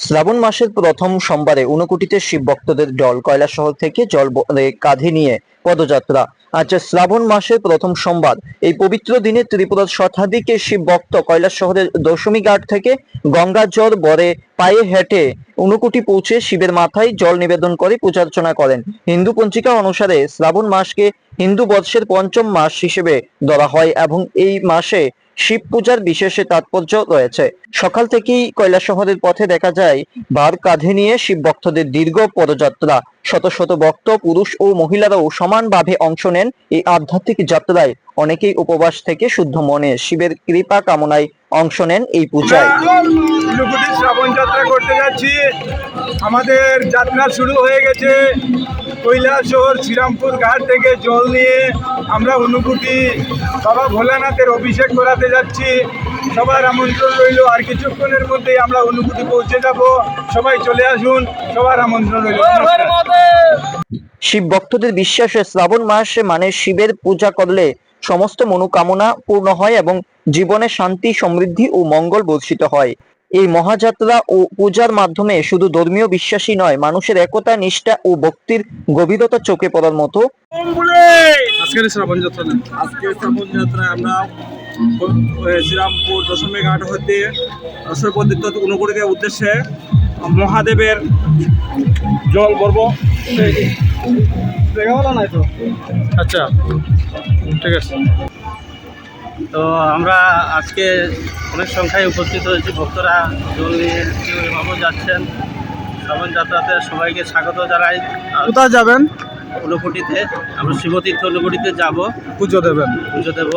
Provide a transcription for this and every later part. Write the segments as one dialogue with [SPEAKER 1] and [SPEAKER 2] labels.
[SPEAKER 1] শ্রাবণ মাসের প্রথম সোমবারে ঊনকোটিতে শিব ভক্তদের দল কৈলাসহর থেকে জল কাঁধে নিয়ে পদযাত্রা। আজ শ্রাবণ মাসের প্রথম সোমবার, এই পবিত্র দিনে ত্রিপুরার শতাধিক শিব ভক্ত কৈলাস শহরের দশমী ঘাট থেকে গঙ্গা জল বরে পায়ে হেঁটে ঊনকোটি পৌঁছে শিবের মাথায় জল নিবেদন করে পূজার্চনা করেন। হিন্দু পঞ্জিকা অনুসারে শ্রাবণ মাসকে হিন্দু বর্ষের পঞ্চম মাস হিসেবে ধরা হয় এবং এই মাসে শিব পূজার বিশেষ তাৎপর্য রয়েছে। সকাল থেকেই কৈলাসহরের পথে দেখা যায় ভার কাঁধে নিয়ে শিব ভক্তদের দীর্ঘ পদযাত্রা। শত শত ভক্ত পুরুষ ও মহিলারাও সমানভাবে অংশ নেন এই আধ্যাত্মিক যাত্রায়। অনেকেই উপবাস থেকে শুদ্ধ মনে শিবের কৃপা কামনায় অংশ নেন এই পূজায়।
[SPEAKER 2] ঊনকোটি শ্রাবণ যাত্রা করতে যাচ্ছি। আমাদের যাত্রা শুরু হয়ে গেছে। কৈলাসহর শ্রীরামপুর ঘাট থেকে জল নিয়ে আমরা ঊনকোটি বাবা ভোলানাথের অভিষেক করাতে যাচ্ছি। সবার আমন্ত্রণ রইল, আর কিছুক্ষণের মধ্যেই আমরা ঊনকোটি পৌঁছে যাব। সবাই চলে আসুন, সবার আমন্ত্রণ রইল।
[SPEAKER 1] শিব ভক্তদের বিশ্বাসে শ্রাবণ মাস মানে শিবের পূজা করলে সমস্ত মনোকামনা পূর্ণ হয় এবং জীবনে শান্তি, সমৃদ্ধি ও মঙ্গল বর্ষিত হয়। এই মহাযাত্রা ও পূজার মাধ্যমে শুধু ধর্মীয় বিশ্বাসী নয়, মানুষের একতা, নিষ্ঠা ও ভক্তির গভীরতা চোখে পড়ার মতো।
[SPEAKER 2] আজকের শ্রাবণ যাত্রায় আমরা শ্রীরামপুর দশমী ঘাট হতে অশ্বপন্ডিত ঊনকোটির উদ্দেশ্যে মহাদেবের জল ভরব।
[SPEAKER 3] আচ্ছা, ঠিক আছে। তো আমরা আজকে অনেক সংখ্যায় উপস্থিত হয়েছি, ভক্তরা জল নিয়ে ভাবে যাচ্ছেন। শ্রাবণ যাত্রাতে সবাইকে স্বাগত জানাই।
[SPEAKER 2] কোথায় যাবেন?
[SPEAKER 3] ঊনকোটিতে, আমরা শিবতীর্থ ঊনকোটিতে যাব,
[SPEAKER 2] পুজো দেবেন।
[SPEAKER 3] পুজো দেব।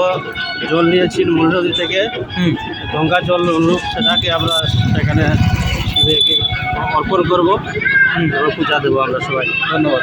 [SPEAKER 3] জল নিয়েছি মূল নদী থেকে, গঙ্গা জল অনুরূপ সেটাকে আমরা সেখানে শিবকে অর্পণ করবো, পূজা দেবো আমরা সবাই। ধন্যবাদ।